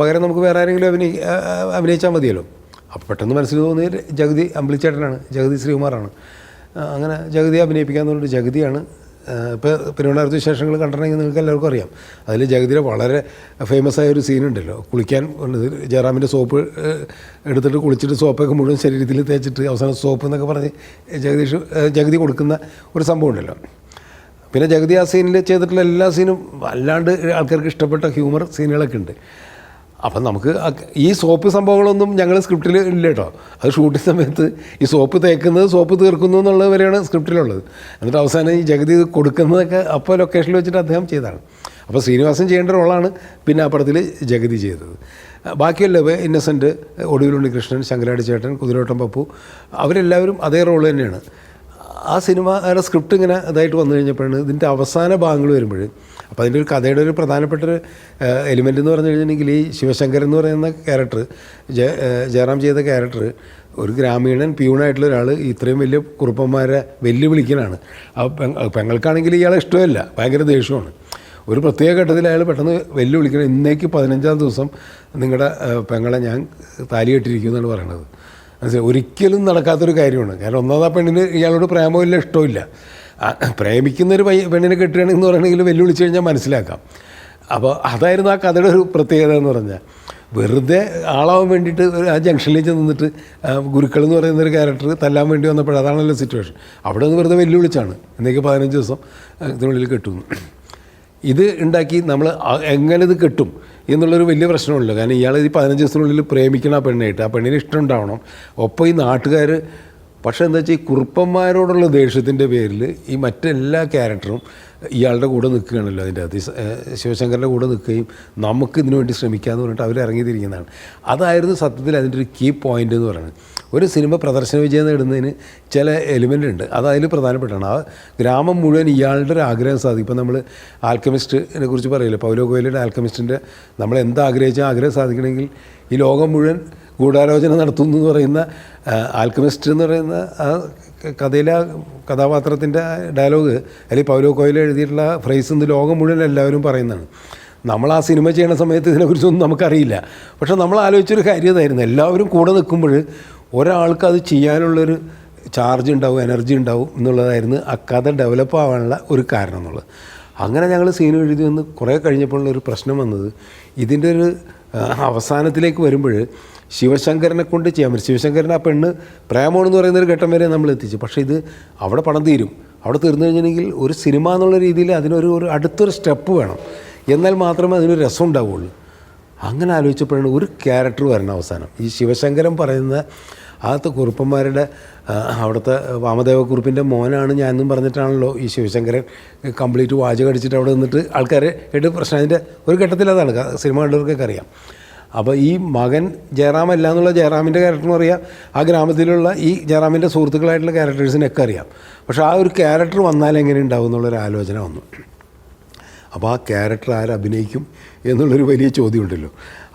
പകരം നമുക്ക് വേറെ ആരെങ്കിലും അഭിനയിച്ചാൽ മതിയല്ലോ. അപ്പോൾ പെട്ടെന്ന് മനസ്സിൽ തോന്നിയത് ജഗതി അമ്പിളിച്ചേട്ടനാണ്, ജഗതി ശ്രീകുമാറാണ്. അങ്ങനെ ജഗതിയെ അഭിനയിപ്പിക്കാമെന്ന് പറഞ്ഞിട്ട് ജഗതിയാണ്. ഇപ്പോൾ പെരുവണ്ണാമൂരത്തെ വിശേഷങ്ങൾ കണ്ടിട്ടുണ്ടെങ്കിൽ നിങ്ങൾക്ക് എല്ലാവർക്കും അറിയാം, അതിൽ ജഗതിയുടെ വളരെ ഫേമസ് ആയ ഒരു സീനുണ്ടല്ലോ, കുളിക്കാൻ ജയറാമിൻ്റെ സോപ്പ് എടുത്തിട്ട് കുളിച്ചിട്ട് സോപ്പൊക്കെ മുഴുവൻ ശരീരത്തിൽ തേച്ചിട്ട് അവസാനം സോപ്പ് എന്നൊക്കെ പറഞ്ഞ് ജഗതി കൊടുക്കുന്ന ഒരു സംഭവം ഉണ്ടല്ലോ. പിന്നെ ജഗതി ആ സീനിൽ ചെയ്തിട്ടുള്ള എല്ലാ സീനും വല്ലാണ്ട് ആൾക്കാർക്ക് ഇഷ്ടപ്പെട്ട ഹ്യൂമർ സീനുകളൊക്കെ ഉണ്ട്. അപ്പം നമുക്ക് ഈ സോപ്പ് സംഭവങ്ങളൊന്നും ഞങ്ങൾ സ്ക്രിപ്റ്റിൽ ഇല്ല കേട്ടോ. അത് ഷൂട്ടിംഗ് സമയത്ത് ഈ സോപ്പ് തേക്കുന്നത് സോപ്പ് തീർക്കുന്നു എന്നുള്ളത് വരെയാണ് സ്ക്രിപ്റ്റിലുള്ളത്. എന്നിട്ട് അവസാനം ഈ ജഗതി കൊടുക്കുന്നതൊക്കെ അപ്പോൾ ലൊക്കേഷനിൽ വെച്ചിട്ട് അദ്ദേഹം ചെയ്തതാണ്. അപ്പോൾ ശ്രീനിവാസൻ ചെയ്യേണ്ട റോളാണ് പിന്നെ ആ പടത്തിൽ ജഗതി ചെയ്തത്. ബാക്കിയല്ലേ ഇന്നസെൻറ്റ്, ഒടുവിലുണ്ണി കൃഷ്ണൻ, ശങ്കരാടി ചേട്ടൻ, കുതിരോട്ടം പപ്പു, അവരെല്ലാവരും അതേ റോള് തന്നെയാണ്. ആ സിനിമയുടെ സ്ക്രിപ്റ്റ് ഇങ്ങനെ ഇതായിട്ട് വന്നു കഴിഞ്ഞപ്പോഴാണ് ഇതിൻ്റെ അവസാന ഭാഗങ്ങൾ വരുമ്പോൾ, അപ്പോൾ അതിൻ്റെ ഒരു കഥയുടെ ഒരു പ്രധാനപ്പെട്ടൊരു എലിമെൻ്റ് എന്ന് പറഞ്ഞു കഴിഞ്ഞിട്ടുണ്ടെങ്കിൽ ഈ ശിവശങ്കരൻ എന്ന് പറയുന്ന ക്യാരക്ടർ, ജയറാം ചെയ്ത ക്യാരക്ടർ ഒരു ഗ്രാമീണൻ പ്യൂണായിട്ടുള്ള ഒരാൾ ഇത്രയും വലിയ കുറുപ്പന്മാരെ വെല്ലുവിളിക്കലാണ്. പെങ്ങൾക്കാണെങ്കിൽ ഇയാളെ ഇഷ്ടമല്ല, ഭയങ്കര ദേഷ്യമാണ്. ഒരു പ്രത്യേക ഘട്ടത്തിൽ അയാൾ പെട്ടെന്ന് വെല്ലുവിളിക്കണം, ഇന്നേക്ക് 15-ാം ദിവസം നിങ്ങളുടെ പെങ്ങളെ ഞാൻ താലി കെട്ടിയിരിക്കും എന്നാണ് പറയണത്. മനസ്സിലായി, ഒരിക്കലും നടക്കാത്തൊരു കാര്യമാണ്. കാരണം ഒന്നാമത് ആ പെണ്ണിന് ഇയാളോട് പ്രേമമില്ല, ഇഷ്ടമില്ല. പ്രേമിക്കുന്നൊരു പെണ്ണിനെ കെട്ടുകയാണെന്ന് പറയണമെങ്കിൽ വെല്ലുവിളിച്ച് കഴിഞ്ഞാൽ മനസ്സിലാക്കാം. അപ്പോൾ അതായിരുന്നു ആ കഥയുടെ ഒരു പ്രത്യേകത എന്ന് പറഞ്ഞാൽ. വെറുതെ ആളാവാൻ വേണ്ടിയിട്ട് ആ ജംഗ്ഷനിലേക്ക് നിന്നിട്ട് ഗുരുക്കൾ എന്ന് പറയുന്നൊരു ക്യാരക്ടർ തല്ലാൻ വേണ്ടി വന്നപ്പോൾ അതാണല്ലോ സിറ്റുവേഷൻ. അവിടെ നിന്ന് വെറുതെ വെല്ലുവിളിച്ചാണ് എന്നേക്ക് 15 ദിവസം ഇതിനുള്ളിൽ കെട്ടുന്നു. ഇത് ഉണ്ടാക്കി നമ്മൾ എങ്ങനെ ഇത് കെട്ടും എന്നുള്ളൊരു വലിയ പ്രശ്നമുള്ളൂ. കാരണം ഇയാൾ ഈ 15 ദിവസത്തിനുള്ളിൽ പ്രേമിക്കണം ആ പെണ്ണായിട്ട്, ആ പെണ്ണിന് ഇഷ്ടം ഉണ്ടാവണം. ഒപ്പം ഈ നാട്ടുകാർ, പക്ഷേ എന്താ വെച്ചാൽ ഈ കുറുപ്പന്മാരോടുള്ള ദേഷ്യത്തിൻ്റെ പേരിൽ ഈ മറ്റെല്ലാ ക്യാരക്ടറും ഇയാളുടെ കൂടെ നിൽക്കുകയാണല്ലോ. അതിൻ്റെ അകത്ത് ശിവശങ്കറിൻ്റെ കൂടെ നിൽക്കുകയും നമുക്ക് ഇതിനു വേണ്ടി ശ്രമിക്കാമെന്ന് പറഞ്ഞിട്ട് അവർ ഇറങ്ങിത്തിരിക്കുന്നതാണ്. അതായിരുന്നു സത്യത്തിൽ അതിൻ്റെ ഒരു കീ പോയിൻ്റ് എന്ന് പറയുന്നത്. ഒരു സിനിമ പ്രദർശന വിജയം നേടുന്നതിന് ചില എലിമെൻ്റ് ഉണ്ട്, അത് അതിൽ പ്രധാനപ്പെട്ടാണ്. ആ ഗ്രാമം മുഴുവൻ ഇയാളുടെ ഒരു ആഗ്രഹം സാധിക്കും. ഇപ്പോൾ നമ്മൾ ആൽക്കമിസ്റ്റിനെ കുറിച്ച് പറയില്ലേ, പൗലോ കൊയ്ലോയുടെ ആൽക്കമിസ്റ്റിൻ്റെ നമ്മൾ എന്താഗ്രഹിച്ചാൽ ആഗ്രഹം സാധിക്കണമെങ്കിൽ ഈ ലോകം മുഴുവൻ ഗൂഢാലോചന നടത്തുന്നു എന്ന് പറയുന്ന ആൽക്കമിസ്റ്റ് എന്ന് പറയുന്ന ആ കഥയിലെ കഥാപാത്രത്തിൻ്റെ ഡയലോഗ് അല്ലെങ്കിൽ പൗലോ കൊയ്ലോ എഴുതിയിട്ടുള്ള ഫ്രേസ് ഇന്ന് ലോകം മുഴുവൻ എല്ലാവരും പറയുന്നതാണ്. നമ്മൾ ആ സിനിമ ചെയ്യുന്ന സമയത്ത് ഇതിനെക്കുറിച്ചൊന്നും നമുക്കറിയില്ല. പക്ഷേ നമ്മൾ ആലോചിച്ചൊരു കാര്യം ഇതായിരുന്നു, എല്ലാവരും കൂടെ നിൽക്കുമ്പോൾ ഒരാൾക്ക് അത് ചെയ്യാനുള്ളൊരു ചാർജ് ഉണ്ടാവും, എനർജി ഉണ്ടാവും എന്നുള്ളതായിരുന്നു ആ കഥ ഡെവലപ്പ് ആവാനുള്ള ഒരു കാരണം എന്നുള്ളത്. അങ്ങനെ ഞങ്ങൾ സീൻ എഴുതി വന്ന് കുറേ കഴിഞ്ഞപ്പോഴുള്ളൊരു പ്രശ്നം വന്നത്, ഇതിൻ്റെ ഒരു അവസാനത്തിലേക്ക് വരുമ്പോൾ ശിവശങ്കരനെ കൊണ്ട് ചെയ്യാൻ പറ്റും. ശിവശങ്കരൻ ആ പെണ്ണ് പ്രേമമെന്ന് പറയുന്നൊരു ഘട്ടം വരെ നമ്മൾ എത്തിച്ചു. പക്ഷേ ഇത് അവിടെ പടം തീരും. അവിടെ തീർന്നു കഴിഞ്ഞിട്ടുണ്ടെങ്കിൽ ഒരു സിനിമ എന്നുള്ള രീതിയിൽ അതിനൊരു അടുത്തൊരു സ്റ്റെപ്പ് വേണം, എന്നാൽ മാത്രമേ അതിനൊരു രസം ഉണ്ടാവുള്ളൂ. അങ്ങനെ ആലോചിച്ചപ്പോഴാണ് ഒരു ക്യാരക്ടർ വരണം അവസാനം. ഈ ശിവശങ്കരൻ പറയുന്ന ആദ്യത്തെ കുറുപ്പന്മാരുടെ അവിടുത്തെ വാമദേവക്കുറുപ്പിൻ്റെ മോനാണ് ഞാനെന്നും പറഞ്ഞിട്ടാണല്ലോ ഈ ശിവശങ്കരൻ കംപ്ലീറ്റ് വാചകം അടിച്ചിട്ട് അവിടെ നിന്നിട്ട് ആൾക്കാരെ കേട്ട് പ്രശ്നം. അതിൻ്റെ ഒരു ഘട്ടത്തിൽ അതാണ് സിനിമ കണ്ടവർക്കൊക്കെ അറിയാം. അപ്പോൾ ഈ മകൻ ജയറാമല്ല എന്നുള്ള ജയറാമിൻ്റെ ക്യാരക്ടറിനും അറിയാം, ആ ഗ്രാമത്തിലുള്ള ഈ ജയറാമിൻ്റെ സുഹൃത്തുക്കളായിട്ടുള്ള ക്യാരക്ടേഴ്സിനൊക്കെ അറിയാം. പക്ഷേ ആ ഒരു ക്യാരക്ടർ വന്നാൽ എങ്ങനെ ഉണ്ടാവും എന്നുള്ളൊരു ആലോചന വന്നു. അപ്പോൾ ആ ക്യാരക്ടർ ആരഭിനയിക്കും എന്നുള്ളൊരു വലിയ ചോദ്യമുണ്ടല്ലോ,